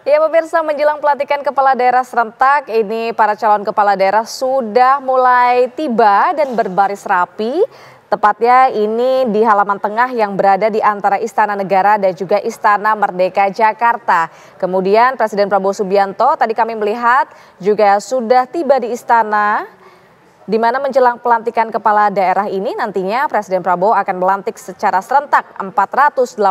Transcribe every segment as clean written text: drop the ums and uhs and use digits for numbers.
Ya pemirsa, menjelang pelantikan kepala daerah serentak, ini para calon kepala daerah sudah mulai tiba dan berbaris rapi. Tepatnya ini di halaman tengah yang berada di antara Istana Negara dan juga Istana Merdeka Jakarta. Kemudian Presiden Prabowo Subianto tadi kami melihat juga sudah tiba di istana, di mana menjelang pelantikan kepala daerah ini nantinya Presiden Prabowo akan melantik secara serentak 481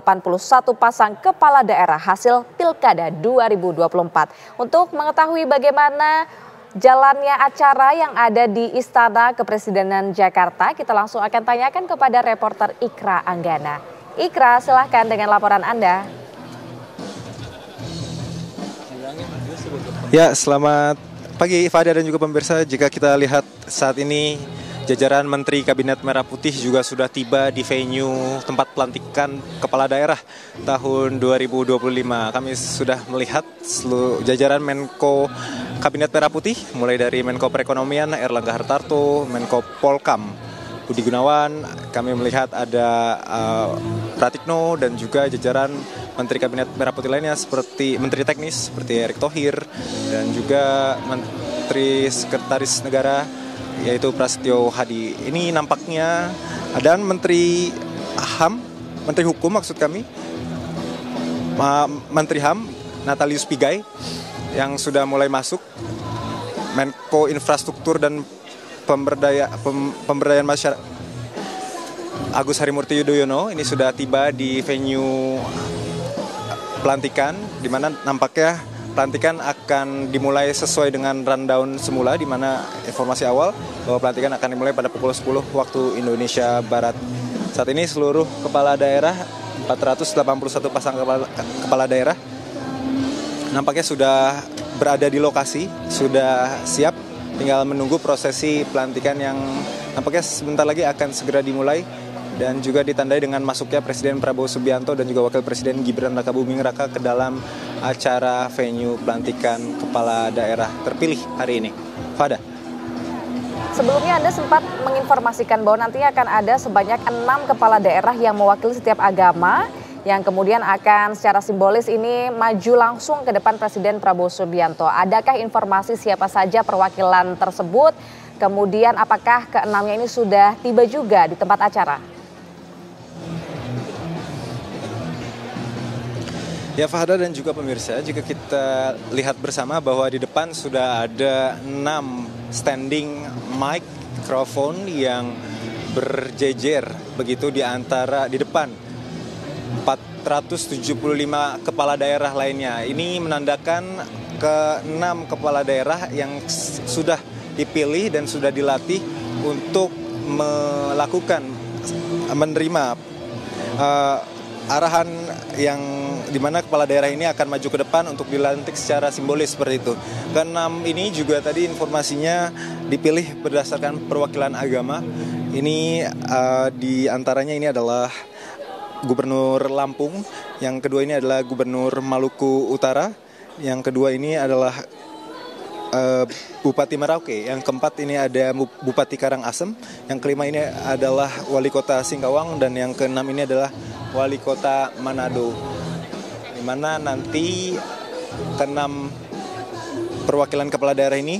pasang kepala daerah hasil Pilkada 2024. Untuk mengetahui bagaimana jalannya acara yang ada di Istana Kepresidenan Jakarta, kita langsung akan tanyakan kepada reporter Ikra Anggana. Ikra, silahkan dengan laporan Anda. Ya, selamat pagi Fada dan juga pemirsa. Jika kita lihat saat ini jajaran Menteri Kabinet Merah Putih juga sudah tiba di venue tempat pelantikan kepala daerah tahun 2025. Kami sudah melihat seluruh jajaran Menko Kabinet Merah Putih, mulai dari Menko Perekonomian Erlangga Hartarto, Menko Polkam Budi Gunawan. Kami melihat ada Pratikno dan juga jajaran Menteri Kabinet Merah Putih lainnya seperti Menteri Teknis seperti Erick Thohir dan juga Menteri Sekretaris Negara yaitu Prasetyo Hadi. Ini nampaknya ada Menteri HAM, Menteri Hukum maksud kami, Menteri HAM Natalius Pigai yang sudah mulai masuk, Menko Infrastruktur dan Pemberdayaan Masyarakat Agus Harimurti Yudhoyono ini sudah tiba di venue pelantikan, di mana nampaknya pelantikan akan dimulai sesuai dengan rundown semula, di mana informasi awal bahwa pelantikan akan dimulai pada pukul 10 waktu Indonesia Barat. Saat ini seluruh kepala daerah, 481 pasang kepala daerah, nampaknya sudah berada di lokasi, sudah siap, tinggal menunggu prosesi pelantikan yang nampaknya sebentar lagi akan segera dimulai. Dan juga ditandai dengan masuknya Presiden Prabowo Subianto dan juga Wakil Presiden Gibran Rakabuming Raka ke dalam acara venue pelantikan kepala daerah terpilih hari ini. Fada. Sebelumnya Anda sempat menginformasikan bahwa nantinya akan ada sebanyak 6 kepala daerah yang mewakili setiap agama yang kemudian akan secara simbolis ini maju langsung ke depan Presiden Prabowo Subianto. Adakah informasi siapa saja perwakilan tersebut? Kemudian apakah ke-6-nya ini sudah tiba juga di tempat acara? Ya Fahda dan juga pemirsa, jika kita lihat bersama bahwa di depan sudah ada 6 standing microphone yang berjejer begitu di depan 475 kepala daerah lainnya. Ini menandakan ke-6 kepala daerah yang sudah dipilih dan sudah dilatih untuk menerima arahan yang dimana kepala daerah ini akan maju ke depan untuk dilantik secara simbolis seperti itu. Ke-6 ini juga tadi informasinya dipilih berdasarkan perwakilan agama. Ini di antaranya ini adalah Gubernur Lampung, yang kedua ini adalah Gubernur Maluku Utara, yang kedua ini adalah Bupati Merauke, yang keempat ini ada Bupati Karangasem, yang kelima ini adalah Wali Kota Singkawang, dan yang keenam ini adalah Wali Kota Manado. Di mana nanti keenam perwakilan kepala daerah ini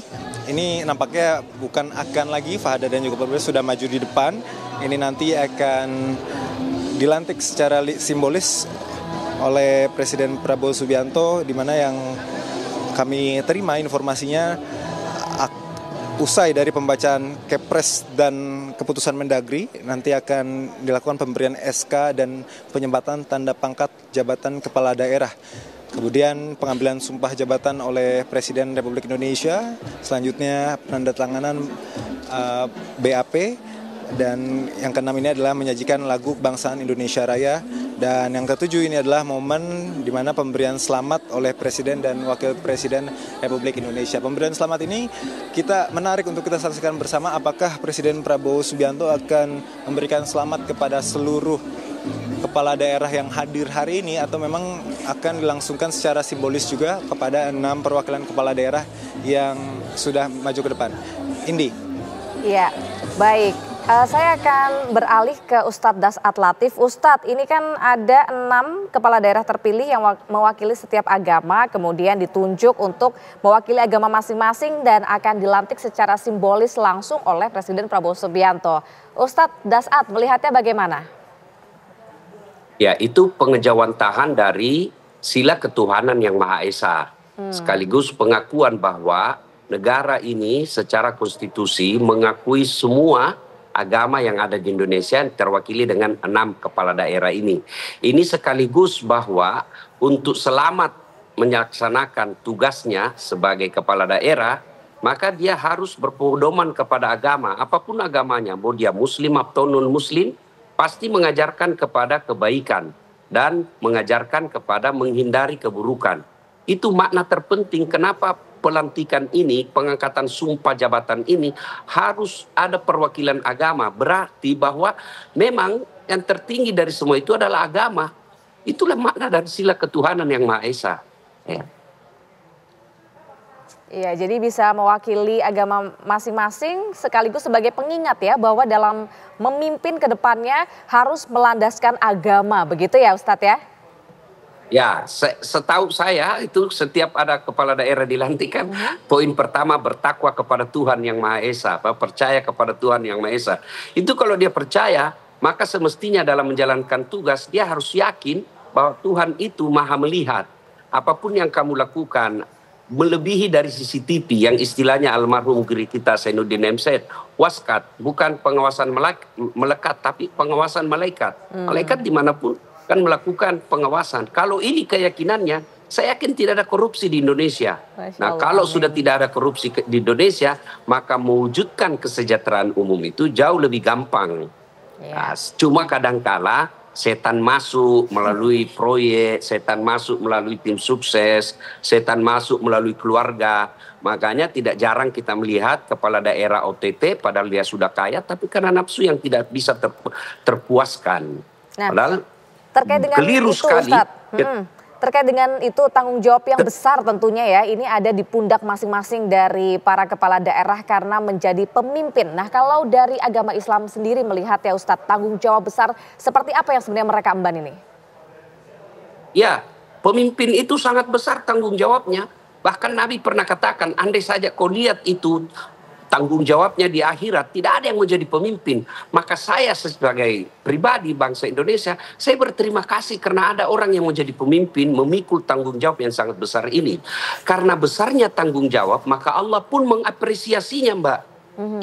nampaknya bukan akan lagi Fahda dan juga pemirsa sudah maju di depan. Ini nanti akan dilantik secara simbolis oleh Presiden Prabowo Subianto, di mana yang kami terima informasinya usai dari pembacaan Kepres dan keputusan Mendagri, nanti akan dilakukan pemberian SK dan penyempatan tanda pangkat jabatan kepala daerah. Kemudian pengambilan sumpah jabatan oleh Presiden Republik Indonesia, selanjutnya penandatanganan BAP, dan yang keenam ini adalah menyajikan lagu kebangsaan Indonesia Raya, dan yang ketujuh ini adalah momen di mana pemberian selamat oleh Presiden dan Wakil Presiden Republik Indonesia. Pemberian selamat ini menarik untuk kita saksikan bersama, apakah Presiden Prabowo Subianto akan memberikan selamat kepada seluruh kepala daerah yang hadir hari ini, atau memang akan dilangsungkan secara simbolis juga kepada 6 perwakilan kepala daerah yang sudah maju ke depan. Indi. Iya, baik. Saya akan beralih ke Ustadz Dasat Latif. Ustadz, ini kan ada 6 kepala daerah terpilih yang mewakili setiap agama, kemudian ditunjuk untuk mewakili agama masing-masing dan akan dilantik secara simbolis langsung oleh Presiden Prabowo Subianto. Ustadz Dasat melihatnya bagaimana? Ya, itu pengejawantahan dari sila ketuhanan yang Maha Esa. Sekaligus pengakuan bahwa negara ini secara konstitusi mengakui semua agama yang ada di Indonesia yang terwakili dengan 6 kepala daerah ini. Ini sekaligus bahwa untuk selamat melaksanakan tugasnya sebagai kepala daerah, maka dia harus berpedoman kepada agama, apapun agamanya, mau dia muslim atau non-muslim, pasti mengajarkan kepada kebaikan dan mengajarkan kepada menghindari keburukan. Itu makna terpenting kenapa pelantikan ini, pengangkatan sumpah jabatan ini harus ada perwakilan agama. Berarti bahwa memang yang tertinggi dari semua itu adalah agama. Itulah makna dari sila ketuhanan yang Maha Esa. Ya. Iya, jadi bisa mewakili agama masing-masing sekaligus sebagai pengingat ya bahwa dalam memimpin ke depannya harus melandaskan agama, begitu ya Ustadz ya? Ya, setahu saya itu setiap ada kepala daerah dilantikan, poin pertama bertakwa kepada Tuhan yang Maha Esa, percaya kepada Tuhan yang Maha Esa. Itu kalau dia percaya, maka semestinya dalam menjalankan tugas dia harus yakin bahwa Tuhan itu Maha melihat. Apapun yang kamu lakukan, melebihi dari CCTV yang istilahnya almarhum guru kita Zainuddin M.Said, waskat, bukan pengawasan melekat, tapi pengawasan malaikat. Malaikat dimanapun kan melakukan pengawasan. Kalau ini keyakinannya, saya yakin tidak ada korupsi di Indonesia. Nah, kalau sudah tidak ada korupsi di Indonesia, maka mewujudkan kesejahteraan umum itu jauh lebih gampang. Nah, cuma kadangkala setan masuk melalui proyek, setan masuk melalui tim sukses, setan masuk melalui keluarga. Makanya tidak jarang kita melihat kepala daerah OTT padahal dia sudah kaya, tapi karena nafsu yang tidak bisa terpuaskan. Nah, padahal terkait dengan keliru itu, sekali. Terkait dengan itu tanggung jawab yang besar tentunya ya, ini ada di pundak masing-masing dari para kepala daerah karena menjadi pemimpin. Nah, kalau dari agama Islam sendiri melihat ya Ustadz, tanggung jawab besar seperti apa yang sebenarnya mereka emban ini? Ya, pemimpin itu sangat besar tanggung jawabnya. Bahkan Nabi pernah katakan, andai saja kau lihat itu tanggung jawabnya di akhirat, tidak ada yang mau jadi pemimpin. Maka saya sebagai pribadi bangsa Indonesia, saya berterima kasih karena ada orang yang mau jadi pemimpin, memikul tanggung jawab yang sangat besar ini. Karena besarnya tanggung jawab, maka Allah pun mengapresiasinya, Mbak.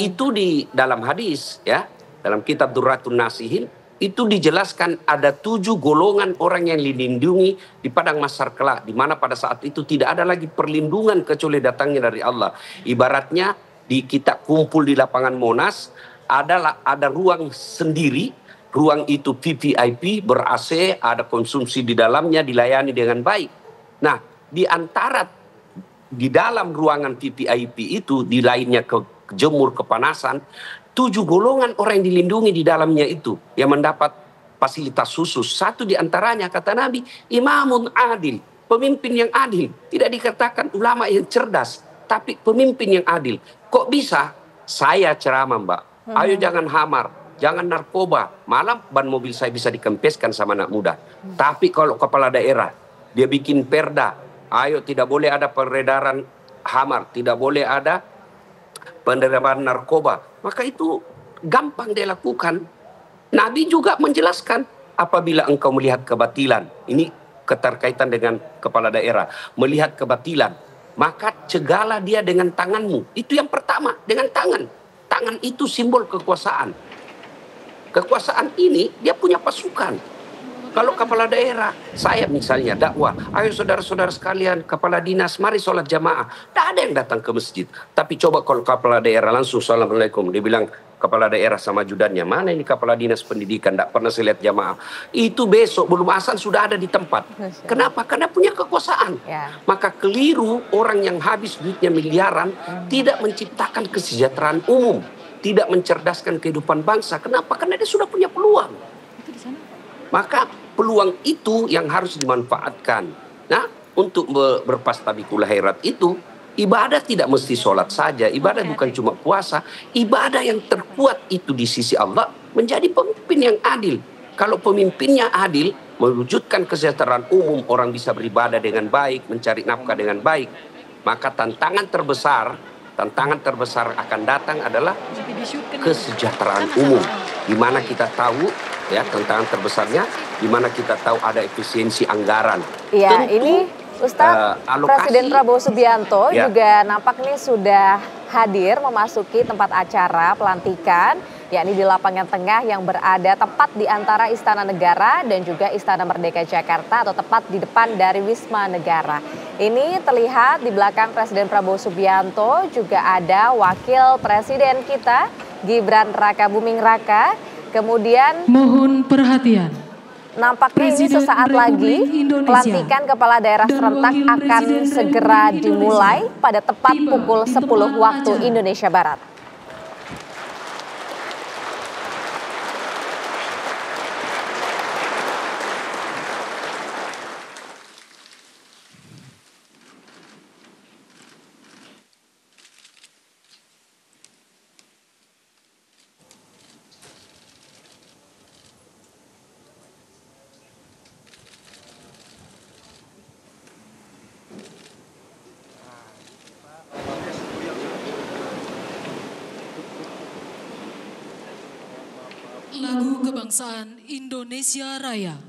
Itu di dalam hadis, ya, dalam kitab Durratun Nasihin, itu dijelaskan ada 7 golongan orang yang dilindungi di padang mahsyar kelak, di mana pada saat itu tidak ada lagi perlindungan kecuali datangnya dari Allah. Ibaratnya di kita kumpul di lapangan Monas, ada ruang sendiri, ruang itu VVIP, ber-AC, ada konsumsi di dalamnya, dilayani dengan baik. Nah, di antara di dalam ruangan VVIP itu, di lainnya kejemur kepanasan, 7 golongan orang yang dilindungi di dalamnya itu, yang mendapat fasilitas khusus. Satu di antaranya, kata Nabi, imamun adil, pemimpin yang adil. Tidak dikatakan ulama yang cerdas, tapi pemimpin yang adil. Kok bisa? Saya ceramah, Mbak. Ayo jangan hamar, jangan narkoba. Malam ban mobil saya bisa dikempeskan sama anak muda. Tapi kalau kepala daerah, dia bikin perda. Ayo tidak boleh ada peredaran hamar, tidak boleh ada peredaran narkoba. Maka itu gampang dia lakukan. Nabi juga menjelaskan, apabila engkau melihat kebatilan, ini keterkaitan dengan kepala daerah, melihat kebatilan, maka cegahlah dia dengan tanganmu. Itu yang pertama, dengan tangan. Tangan itu simbol kekuasaan. Kekuasaan ini dia punya pasukan. Kalau kepala daerah, saya misalnya dakwah, ayo saudara-saudara sekalian, kepala dinas, mari sholat jamaah. Tidak ada yang datang ke masjid. Tapi coba kalau kepala daerah langsung, assalamualaikum, dia bilang, kepala daerah sama ajudannya, mana ini kepala dinas pendidikan, tidak pernah saya lihat jamaah. Itu besok belum asal sudah ada di tempat. Kenapa? Karena punya kekuasaan. Maka keliru orang yang habis duitnya miliaran, tidak menciptakan kesejahteraan umum, tidak mencerdaskan kehidupan bangsa. Kenapa? Karena dia sudah punya peluang. Maka peluang itu yang harus dimanfaatkan. Nah, untuk berpastabikul khairat itu, Ibadah tidak mesti sholat saja, ibadah bukan cuma puasa. Ibadah yang terkuat itu di sisi Allah menjadi pemimpin yang adil. Kalau pemimpinnya adil, mewujudkan kesejahteraan umum, orang bisa beribadah dengan baik, mencari nafkah dengan baik, maka tantangan terbesar akan datang adalah kesejahteraan umum. Di mana kita tahu ya tantangan terbesarnya, di mana kita tahu ada efisiensi anggaran. Iya, ini Ustadz, Presiden Prabowo Subianto juga nampak nih sudah hadir memasuki tempat acara pelantikan, yakni di lapangan tengah yang berada tepat di antara Istana Negara dan juga Istana Merdeka Jakarta, atau tepat di depan dari Wisma Negara. Ini terlihat di belakang Presiden Prabowo Subianto juga ada Wakil Presiden kita, Gibran Rakabuming Raka. Kemudian mohon perhatian. Nampaknya ini sesaat lagi pelantikan kepala daerah serentak akan segera dimulai pada tepat pukul 10 waktu Indonesia Barat. Lagu Kebangsaan Indonesia Raya.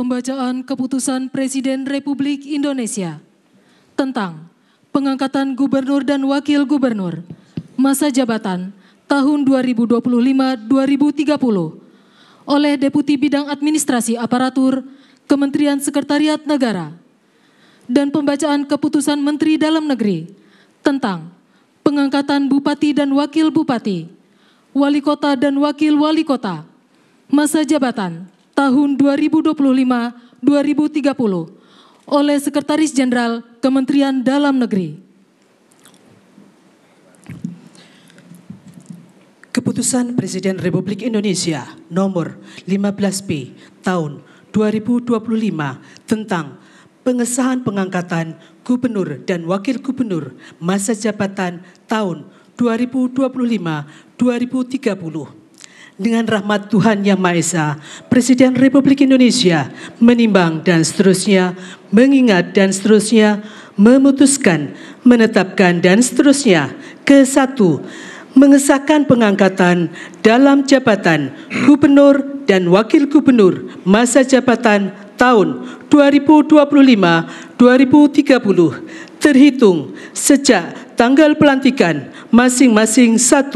Pembacaan Keputusan Presiden Republik Indonesia tentang pengangkatan Gubernur dan Wakil Gubernur masa jabatan tahun 2025-2030 oleh Deputi Bidang Administrasi Aparatur Kementerian Sekretariat Negara, dan pembacaan Keputusan Menteri Dalam Negeri tentang pengangkatan Bupati dan Wakil Bupati, Wali Kota dan Wakil Wali Kota masa jabatan tahun 2025-2030 oleh Sekretaris Jenderal Kementerian Dalam Negeri. Keputusan Presiden Republik Indonesia nomor 15B tahun 2025 tentang pengesahan pengangkatan Gubernur dan Wakil Gubernur masa jabatan tahun 2025-2030. Dengan rahmat Tuhan Yang Maha Esa, Presiden Republik Indonesia menimbang dan seterusnya, mengingat dan seterusnya, memutuskan, menetapkan dan seterusnya. Ke-1, mengesahkan pengangkatan dalam jabatan Gubernur dan Wakil Gubernur masa jabatan tahun 2025-2030 terhitung sejak tanggal pelantikan masing-masing. 1.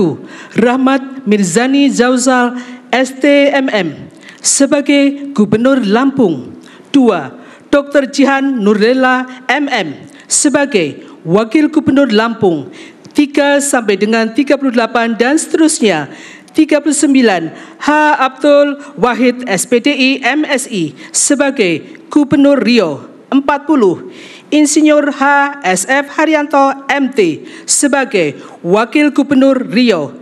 Rahmat Mirzani Zauzal STMM sebagai Gubernur Lampung. 2. Dr. Jihan Nurlela MM sebagai Wakil Gubernur Lampung 3 sampai dengan 38 dan seterusnya. 39 H. Abdul Wahid SPDI MSI sebagai Gubernur Riau. 40 Insinyur H. SF Haryanto MT sebagai Wakil Gubernur Riau.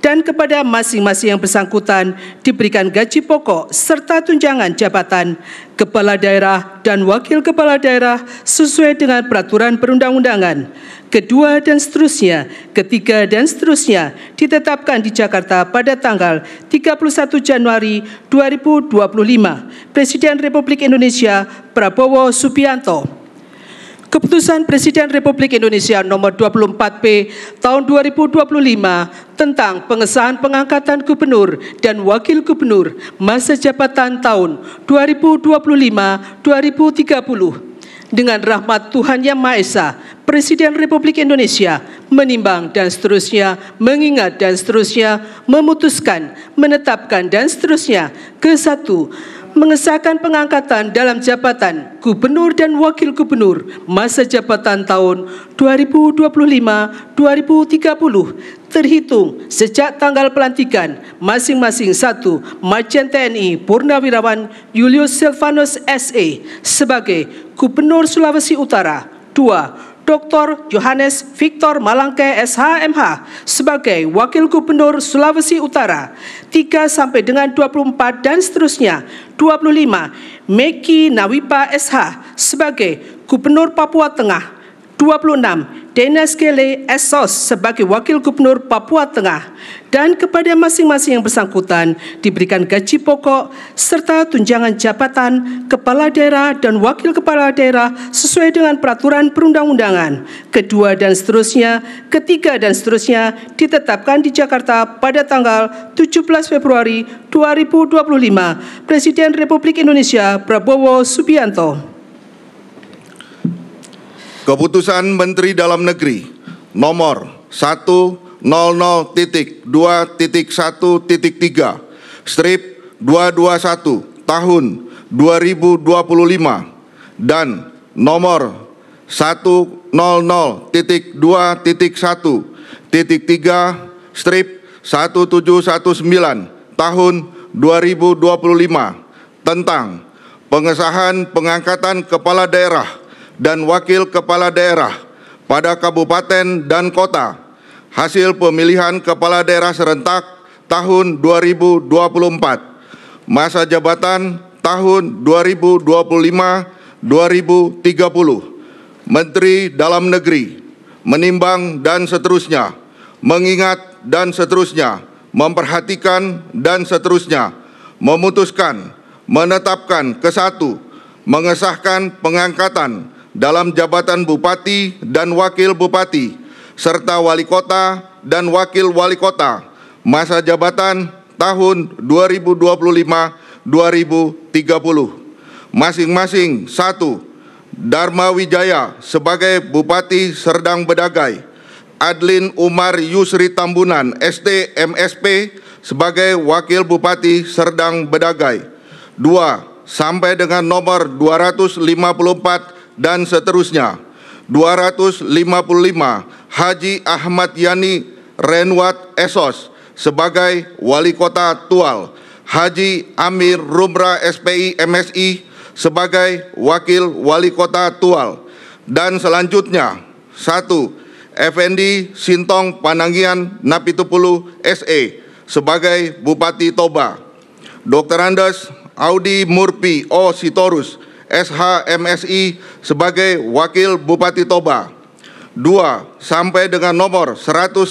Dan kepada masing-masing yang bersangkutan diberikan gaji pokok serta tunjangan jabatan kepala daerah dan wakil kepala daerah sesuai dengan peraturan perundang-undangan. Kedua dan seterusnya, ketiga dan seterusnya ditetapkan di Jakarta pada tanggal 31 Januari 2025. Presiden Republik Indonesia Prabowo Subianto. Keputusan Presiden Republik Indonesia nomor 24P tahun 2025 tentang pengesahan pengangkatan gubernur dan wakil gubernur masa jabatan tahun 2025-2030. Dengan rahmat Tuhan Yang Maha Esa, Presiden Republik Indonesia menimbang dan seterusnya, mengingat dan seterusnya, memutuskan, menetapkan dan seterusnya. Ke-1, mengesahkan pengangkatan dalam jabatan gubernur dan wakil gubernur masa jabatan tahun 2025-2030 terhitung sejak tanggal pelantikan masing-masing. 1. Majen TNI Purnawirawan Julius Silvanus SE sebagai Gubernur Sulawesi Utara. 2. Dr. Johannes Victor Malangke SHMH sebagai Wakil Gubernur Sulawesi Utara 3 sampai dengan 24 dan seterusnya. 25 Meki Nawipa SH sebagai Gubernur Papua Tengah. 26 Denas Gele Esos sebagai Wakil Gubernur Papua Tengah. Dan kepada masing-masing yang bersangkutan diberikan gaji pokok serta tunjangan jabatan kepala daerah dan wakil kepala daerah sesuai dengan peraturan perundang-undangan. Kedua dan seterusnya, ketiga dan seterusnya ditetapkan di Jakarta pada tanggal 17 Februari 2025. Presiden Republik Indonesia Prabowo Subianto. Keputusan Menteri Dalam Negeri nomor 100.2.1.3 strip 221 tahun 2025 dan nomor 100.2.1.3 strip 1719 tahun 2025 tentang pengesahan pengangkatan kepala daerah dan wakil kepala daerah pada kabupaten dan kota hasil pemilihan kepala daerah serentak tahun 2024, masa jabatan tahun 2025-2030. Menteri Dalam Negeri menimbang dan seterusnya, mengingat dan seterusnya, memperhatikan dan seterusnya, memutuskan, menetapkan. Ke-1, mengesahkan pengangkatan dalam jabatan bupati dan wakil bupati serta wali kota dan wakil wali kota masa jabatan tahun 2025-2030 masing-masing. 1. Dharma Wijaya sebagai Bupati Serdang Bedagai, Adlin Umar Yusri Tambunan ST MSP sebagai Wakil Bupati Serdang Bedagai. 2. Sampai dengan nomor 254 dan seterusnya. 255 Haji Ahmad Yani Renwat Esos sebagai Wali Kota Tual, Haji Amir Rumra SPI MSI sebagai Wakil Wali Kota Tual. Dan selanjutnya 1. Effendi Sintong Panangian Napitupulu SE sebagai Bupati Toba, Dr. Andes Audi Murpi O Sitorus SHMSI sebagai Wakil Bupati Toba. 2. Sampai dengan nomor 192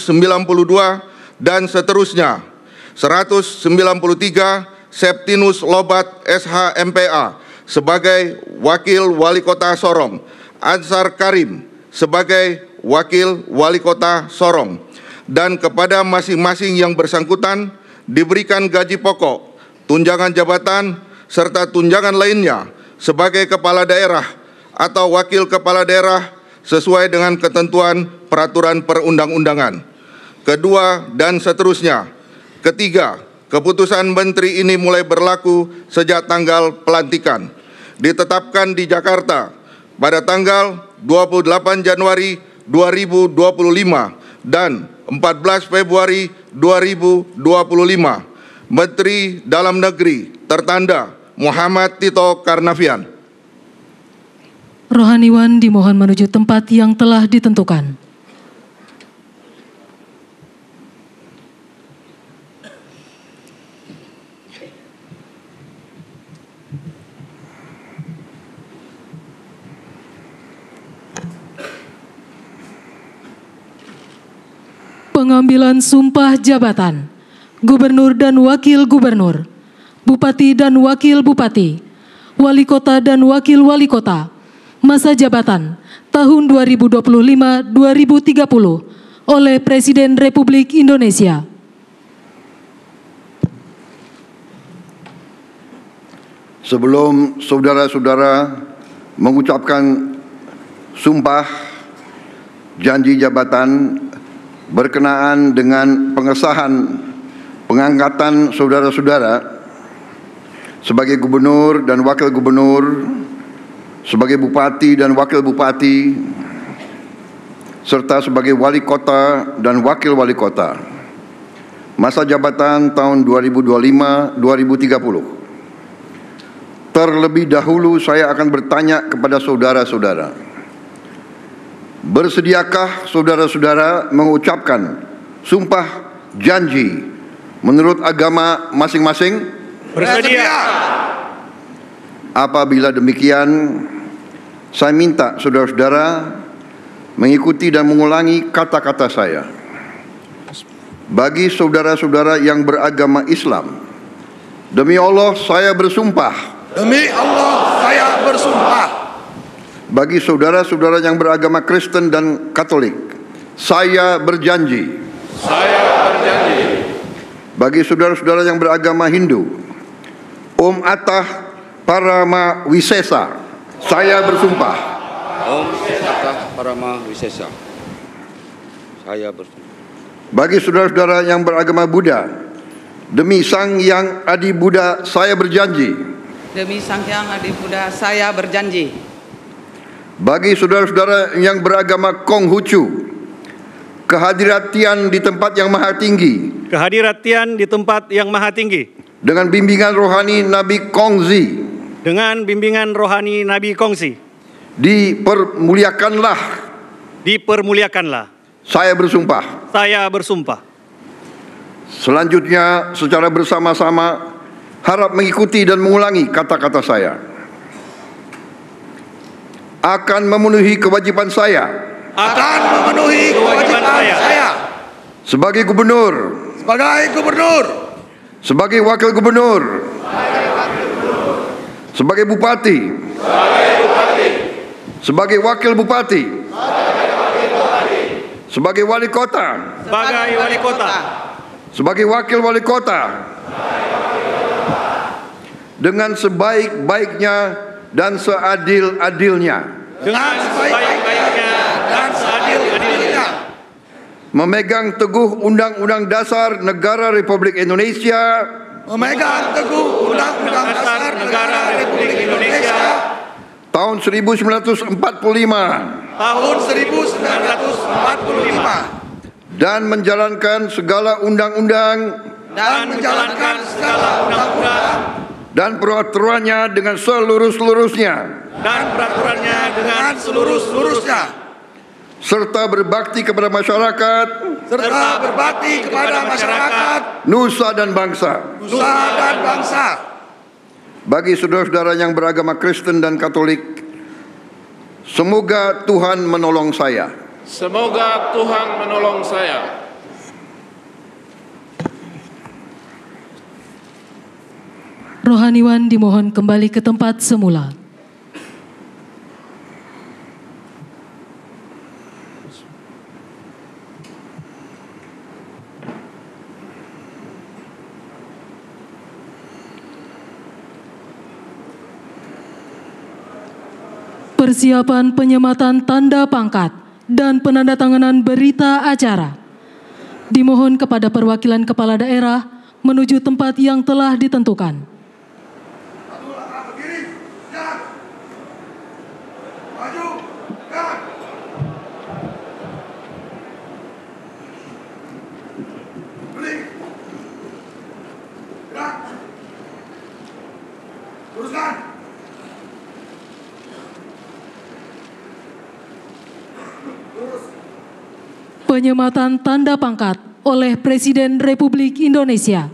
dan seterusnya. 193 Septinus Lobat SHMPA sebagai Wakil Wali Kota Sorong, Ansar Karim sebagai Wakil Wali Kota Sorong. Dan kepada masing-masing yang bersangkutan diberikan gaji pokok, tunjangan jabatan, serta tunjangan lainnya sebagai kepala daerah atau wakil kepala daerah sesuai dengan ketentuan peraturan perundang-undangan. Kedua dan seterusnya. Ketiga, keputusan menteri ini mulai berlaku sejak tanggal pelantikan. Ditetapkan di Jakarta pada tanggal 28 Januari 2025 dan 14 Februari 2025. Menteri Dalam Negeri tertanda Muhammad Tito Karnavian. Rohaniwan dimohon menuju tempat yang telah ditentukan. Pengambilan sumpah jabatan Gubernur dan Wakil Gubernur, Bupati dan Wakil Bupati, Wali Kota dan Wakil Wali Kota, masa jabatan tahun 2025-2030 oleh Presiden Republik Indonesia. Sebelum saudara-saudara mengucapkan sumpah janji jabatan berkenaan dengan pengesahan pengangkatan saudara-saudara sebagai gubernur dan wakil gubernur, sebagai bupati dan wakil bupati, serta sebagai wali kota dan wakil wali kota. Masa jabatan tahun 2025-2030. Terlebih dahulu saya akan bertanya kepada saudara-saudara. Bersediakah saudara-saudara mengucapkan sumpah janji menurut agama masing-masing? Bersedia. Apabila demikian, saya minta saudara-saudara mengikuti dan mengulangi kata-kata saya. Bagi saudara-saudara yang beragama Islam, demi Allah saya bersumpah. Demi Allah saya bersumpah. Bagi saudara-saudara yang beragama Kristen dan Katolik, saya berjanji. Saya berjanji. Bagi saudara-saudara yang beragama Hindu, Om Atah Parama Wisesa, saya bersumpah. Om Atah Parama Wisesa, saya bersumpah. Bagi saudara-saudara yang beragama Buddha, demi Sang Hyang Adi Buddha, saya berjanji. Demi Sang Hyang Adi Buddha, saya berjanji. Bagi saudara-saudara yang beragama Konghucu, kehadirat Tian di tempat yang maha tinggi. Kehadirat Tian di tempat yang maha tinggi. Dengan bimbingan rohani Nabi Kongzi. Dengan bimbingan rohani Nabi Kongzi. Dipermuliakanlah. Dipermuliakanlah. Saya bersumpah. Saya bersumpah. Selanjutnya secara bersama-sama harap mengikuti dan mengulangi kata-kata saya. Akan memenuhi kewajiban saya. Akan memenuhi kewajiban saya. Sebagai gubernur. Sebagai gubernur. Sebagai wakil gubernur. Sebagai bupati. Sebagai wakil bupati. Sebagai wali kota. Sebagai wali kota. Sebagai wakil wali kota. Dengan sebaik-baiknya dan seadil-adilnya. Dengan sebaik-baiknya dan seadil-adilnya. Memegang teguh Undang-Undang Dasar Negara Republik Indonesia. Memegang teguh Undang-Undang Dasar Negara Republik Indonesia. Tahun 1945. Tahun 1945. Dan menjalankan segala undang-undang. Dan menjalankan segala undang-undang. Dan peraturannya dengan seluruh-seluruhnya. Dan peraturannya dengan seluruh-seluruhnya. Serta berbakti kepada masyarakat. Serta berbakti kepada masyarakat. Nusa dan bangsa. Nusa dan bangsa. Bagi saudara-saudara yang beragama Kristen dan Katolik, semoga Tuhan menolong saya. Semoga Tuhan menolong saya. Rohaniwan dimohon kembali ke tempat semula. Persiapan penyematan tanda pangkat dan penandatanganan berita acara. Dimohon kepada perwakilan kepala daerah menuju tempat yang telah ditentukan. Maju, Penyematan tanda pangkat oleh Presiden Republik Indonesia.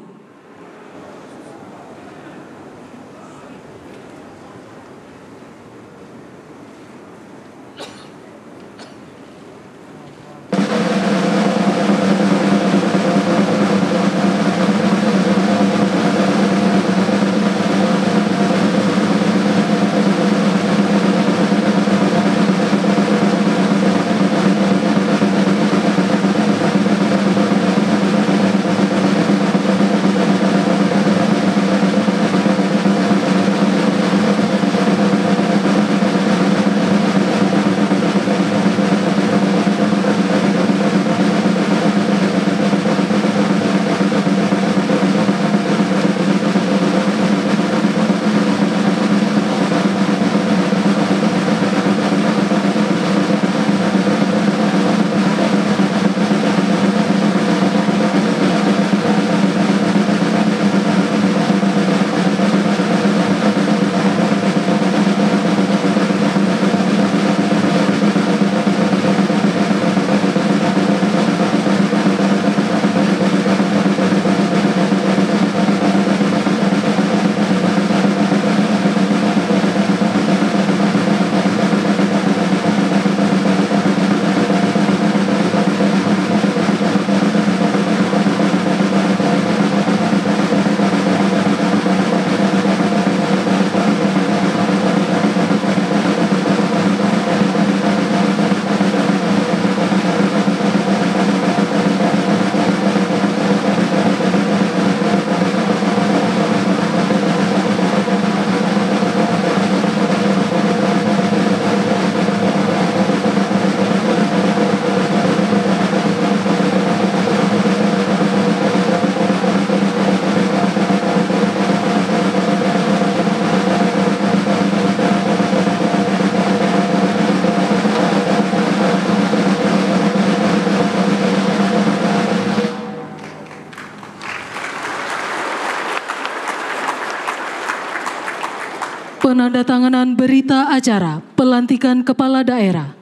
Penandatanganan berita acara pelantikan kepala daerah.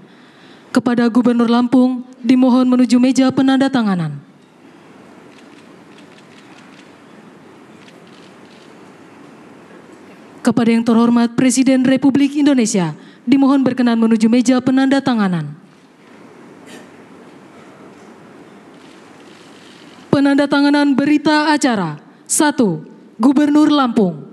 Kepada Gubernur Lampung dimohon menuju meja penandatanganan. Kepada yang terhormat Presiden Republik Indonesia dimohon berkenan menuju meja penandatanganan. Penandatanganan berita acara. 1. Gubernur Lampung.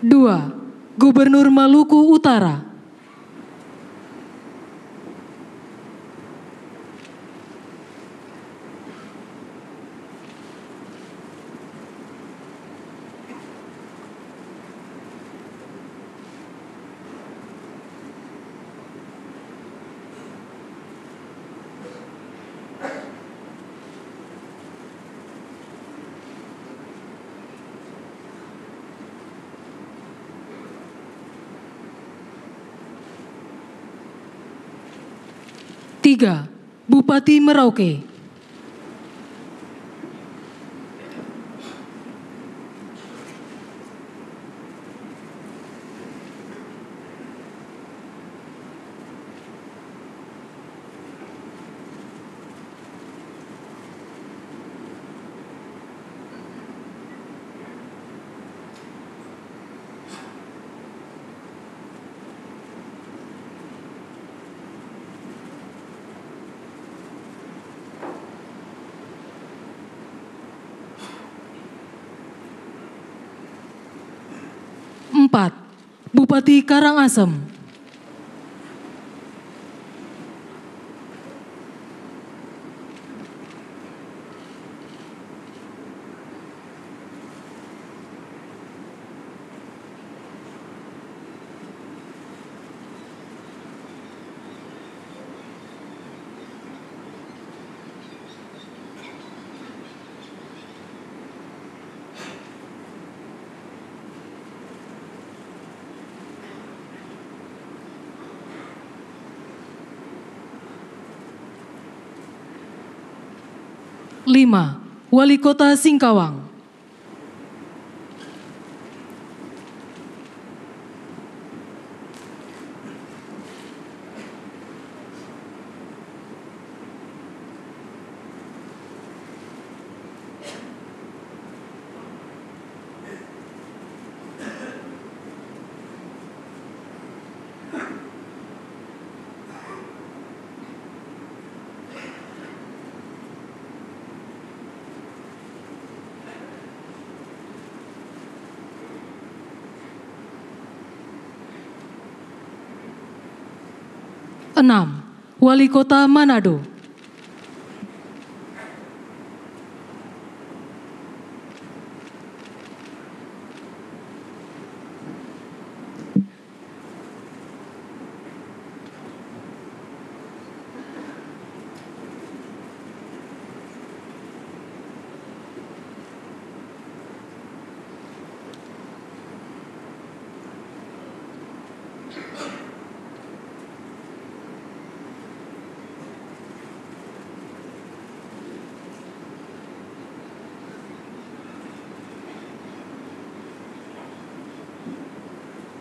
Dua, Gubernur Maluku Utara. Tiga, Bupati Merauke. Empat, Bupati Karangasem. 5. Wali Kota Singkawang. 6. Wali Kota Manado. 7.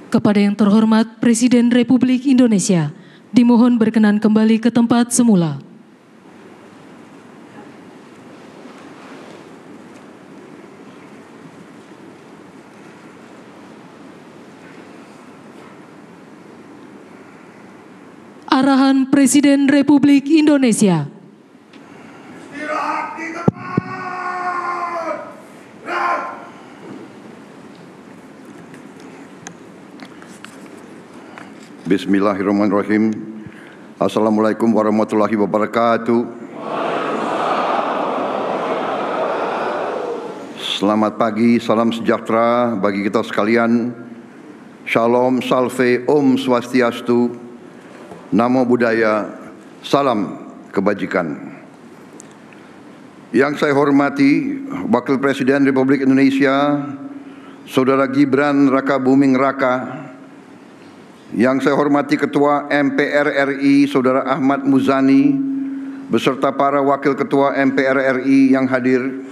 Kepada yang terhormat Presiden Republik Indonesia, dimohon berkenan kembali ke tempat semula. Arahan Presiden Republik Indonesia. Bismillahirrahmanirrahim. Assalamualaikum warahmatullahi wabarakatuh. Selamat pagi, salam sejahtera bagi kita sekalian. Shalom, salve, om swastiastu, namo buddhaya, salam kebajikan. Yang saya hormati Wakil Presiden Republik Indonesia, Saudara Gibran Rakabuming Raka. Yang saya hormati Ketua MPR RI Saudara Ahmad Muzani beserta para Wakil Ketua MPR RI yang hadir.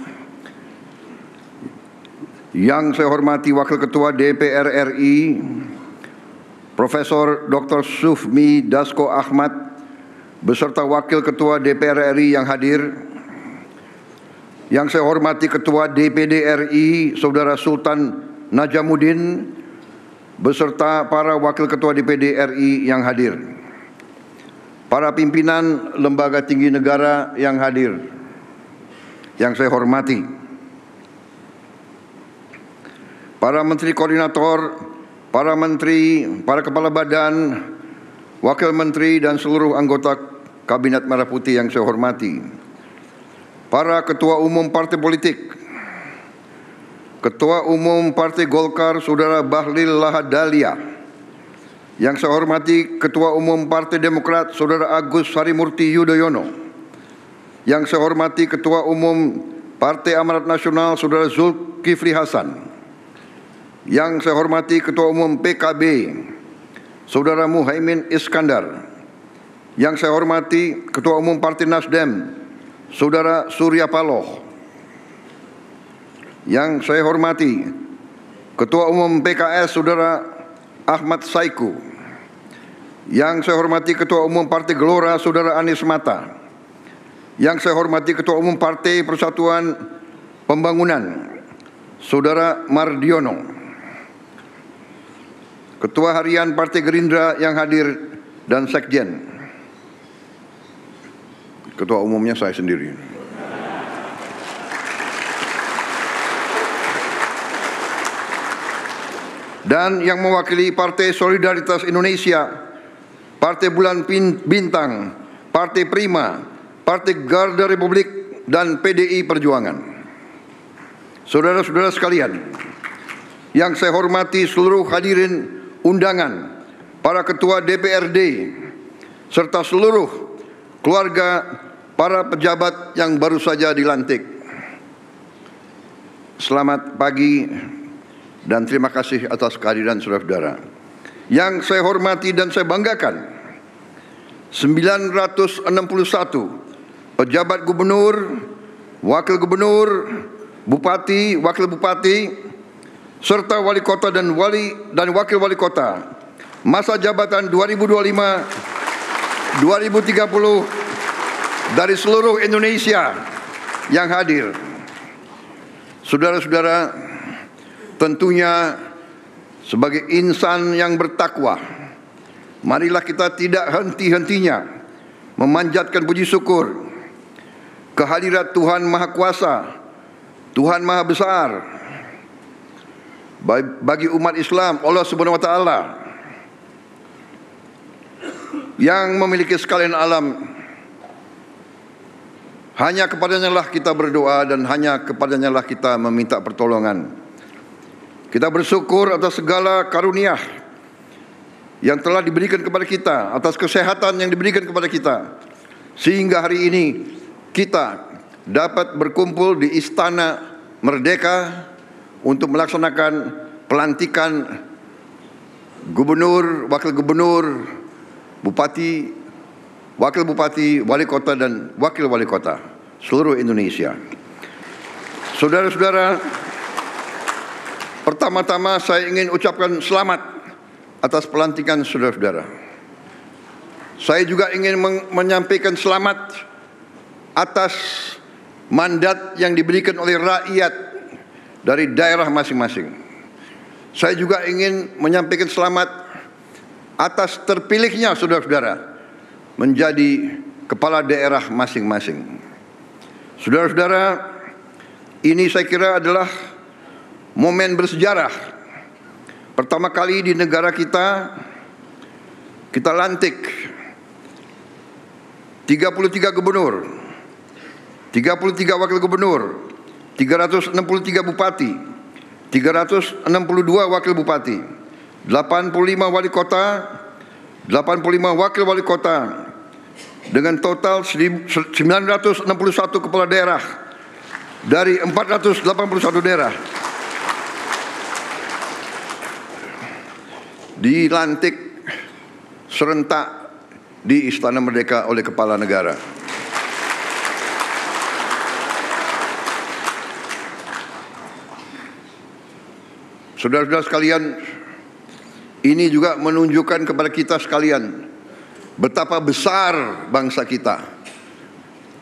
Yang saya hormati Wakil Ketua DPR RI Profesor Dr. Sufmi Dasko Ahmad beserta Wakil Ketua DPR RI yang hadir. Yang saya hormati Ketua DPD RI Saudara Sultan Najamuddin beserta para Wakil Ketua DPD RI yang hadir, para pimpinan lembaga tinggi negara yang hadir, yang saya hormati, para menteri koordinator, para menteri, para kepala badan, wakil menteri dan seluruh anggota Kabinet Merah Putih yang saya hormati, para ketua umum partai politik, Ketua Umum Partai Golkar Saudara Bahlil Lahadalia. Yang saya hormati Ketua Umum Partai Demokrat Saudara Agus Harimurti Yudhoyono. Yang saya hormati Ketua Umum Partai Amanat Nasional Saudara Zulkifli Hasan. Yang saya hormati Ketua Umum PKB Saudara Muhaimin Iskandar. Yang saya hormati Ketua Umum Partai Nasdem Saudara Surya Paloh. Yang saya hormati Ketua Umum PKS Saudara Ahmad Saiku. Yang saya hormati Ketua Umum Partai Gelora Saudara Anies Mata. Yang saya hormati Ketua Umum Partai Persatuan Pembangunan Saudara Mardiono. Ketua Harian Partai Gerindra yang hadir dan Sekjen. Ketua umumnya saya sendiri. Dan yang mewakili Partai Solidaritas Indonesia, Partai Bulan Bintang, Partai Prima, Partai Garda Republik, dan PDI Perjuangan. Saudara-saudara sekalian, yang saya hormati seluruh hadirin undangan, para ketua DPRD, serta seluruh keluarga para pejabat yang baru saja dilantik. Selamat pagi dan terima kasih atas kehadiran saudara-saudara. Yang saya hormati dan saya banggakan, 961 pejabat gubernur, wakil gubernur, bupati, wakil bupati, serta wali kota dan wakil wali kota masa jabatan 2025-2030 dari seluruh Indonesia yang hadir. Saudara-saudara, tentunya sebagai insan yang bertakwa, marilah kita tidak henti-hentinya memanjatkan puji syukur kehadirat Tuhan Maha Kuasa, Tuhan Maha Besar bagi umat Islam, Allah Subhanahu wa taala yang memiliki sekalian alam. Hanya kepadanya lah kita berdoa dan hanya kepadanya lah kita meminta pertolongan. Kita bersyukur atas segala karunia yang telah diberikan kepada kita, atas kesehatan yang diberikan kepada kita, sehingga hari ini kita dapat berkumpul di Istana Merdeka untuk melaksanakan pelantikan gubernur, wakil gubernur, bupati, wakil bupati, wali kota dan wakil wali kota seluruh Indonesia. Saudara-saudara, pertama-tama saya ingin ucapkan selamat atas pelantikan saudara-saudara. Saya juga ingin menyampaikan selamat atas mandat yang diberikan oleh rakyat dari daerah masing-masing. Saya juga ingin menyampaikan selamat atas terpilihnya saudara-saudara menjadi kepala daerah masing-masing. Saudara-saudara, ini saya kira adalah momen bersejarah. Pertama kali di negara kita lantik 33 gubernur, 33 wakil gubernur, 363 bupati, 362 wakil bupati, 85 wali kota, 85 wakil wali kota, dengan total 961 kepala daerah dari 481 daerah dilantik serentak di Istana Merdeka oleh Kepala Negara. Saudara-saudara sekalian, ini juga menunjukkan kepada kita sekalian betapa besar bangsa kita,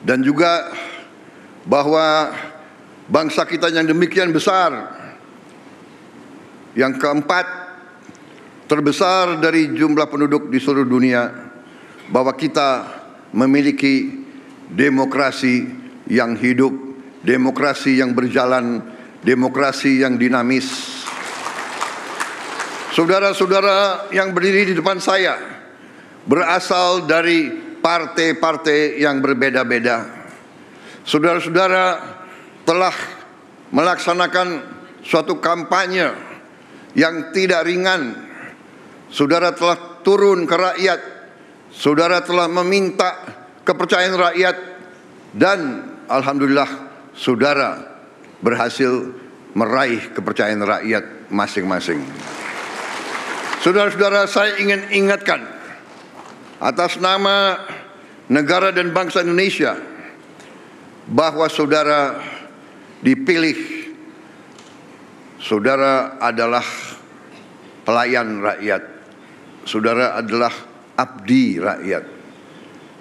dan juga bahwa bangsa kita yang demikian besar, yang keempat terbesar dari jumlah penduduk di seluruh dunia, bahwa kita memiliki demokrasi yang hidup, demokrasi yang berjalan, demokrasi yang dinamis. Saudara-saudara yang berdiri di depan saya berasal dari partai-partai yang berbeda-beda. Saudara-saudara telah melaksanakan suatu kampanye yang tidak ringan. Saudara telah turun ke rakyat. Saudara telah meminta kepercayaan rakyat. Dan alhamdulillah saudara berhasil meraih kepercayaan rakyat masing-masing. Saudara-saudara, saya ingin ingatkan atas nama negara dan bangsa Indonesia bahwa saudara dipilih. Saudara adalah pelayan rakyat. Saudara adalah abdi rakyat.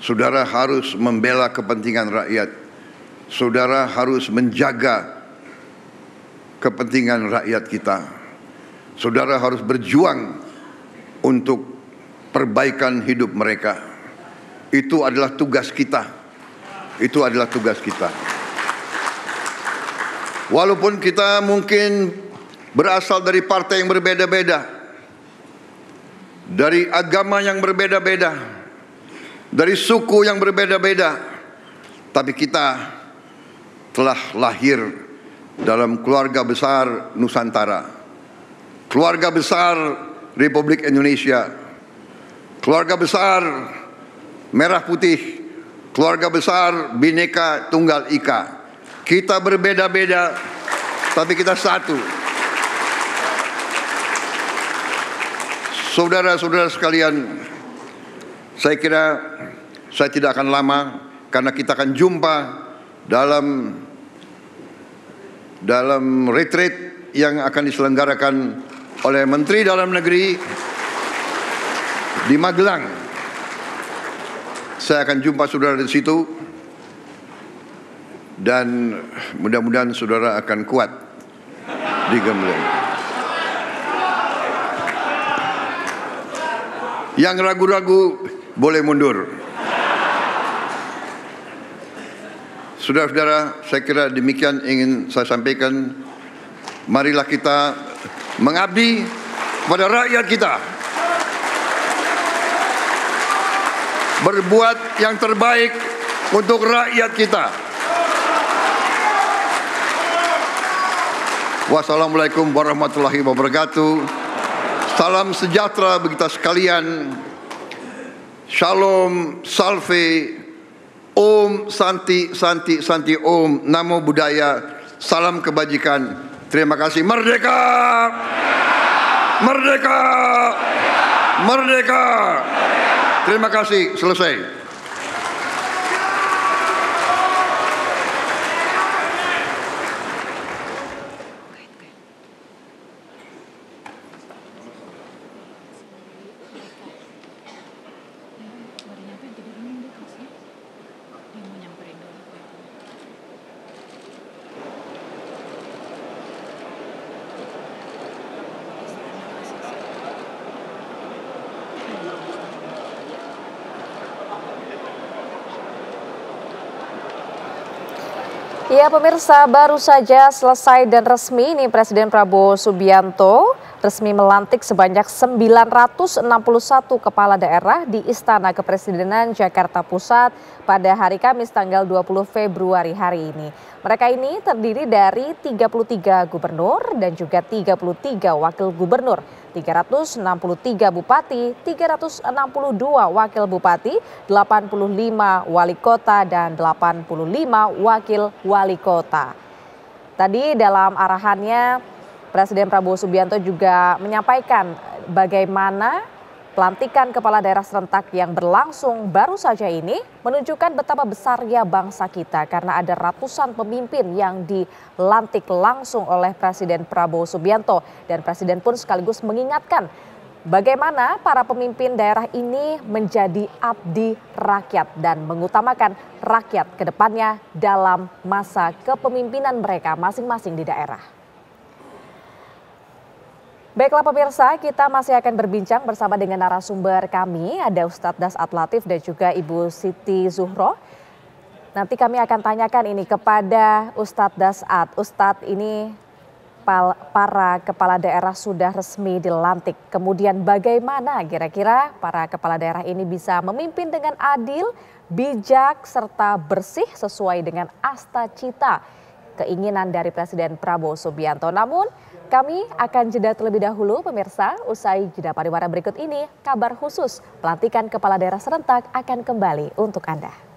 Saudara harus membela kepentingan rakyat. Saudara harus menjaga kepentingan rakyat kita. Saudara harus berjuang untuk perbaikan hidup mereka. Itu adalah tugas kita. Itu adalah tugas kita. Walaupun kita mungkin berasal dari partai yang berbeda-beda, dari agama yang berbeda-beda, dari suku yang berbeda-beda, tapi kita telah lahir dalam keluarga besar Nusantara, keluarga besar Republik Indonesia, keluarga besar Merah Putih, keluarga besar Bhinneka Tunggal Ika. Kita berbeda-beda, tapi kita satu. Saudara-saudara sekalian, saya tidak akan lama karena kita akan jumpa dalam dalam retreat yang akan diselenggarakan oleh Menteri Dalam Negeri di Magelang. Saya akan jumpa saudara di situ dan mudah-mudahan saudara akan kuat di Gembleng. Yang ragu-ragu boleh mundur. Saudara-saudara, saya kira demikian ingin saya sampaikan. Marilah kita mengabdi kepada rakyat kita. Berbuat yang terbaik untuk rakyat kita. Wassalamualaikum warahmatullahi wabarakatuh. Salam sejahtera bagi kita sekalian. Shalom, salve. Om Santi Santi Santi Om, Namo Buddhaya, salam kebajikan. Terima kasih. Merdeka! Merdeka! Merdeka! Terima kasih. Selesai. Ya pemirsa, baru saja selesai dan resmi ini Presiden Prabowo Subianto resmi melantik sebanyak 961 kepala daerah di Istana Kepresidenan Jakarta Pusat pada hari Kamis tanggal 20 Februari hari ini. Mereka ini terdiri dari 33 gubernur dan juga 33 wakil gubernur, 363 bupati, 362 wakil bupati, 85 wali kota dan 85 wakil wali kota. Tadi dalam arahannya Presiden Prabowo Subianto juga menyampaikan bagaimana pelantikan kepala daerah serentak yang berlangsung baru saja ini menunjukkan betapa besarnya bangsa kita karena ada ratusan pemimpin yang dilantik langsung oleh Presiden Prabowo Subianto. Dan Presiden pun sekaligus mengingatkan bagaimana para pemimpin daerah ini menjadi abdi rakyat dan mengutamakan rakyat ke depannya dalam masa kepemimpinan mereka masing-masing di daerah. Baiklah pemirsa, kita masih akan berbincang bersama dengan narasumber kami, ada Ustadz Dasat Latif dan juga Ibu Siti Zuhro. Nanti kami akan tanyakan ini kepada Ustadz Dasat. Ustadz, ini para kepala daerah sudah resmi dilantik. Kemudian bagaimana kira-kira para kepala daerah ini bisa memimpin dengan adil, bijak, serta bersih sesuai dengan asta cita keinginan dari Presiden Prabowo Subianto. Namun kami akan jeda terlebih dahulu pemirsa, usai jeda pariwara berikut ini kabar khusus pelantikan kepala daerah serentak akan kembali untuk Anda.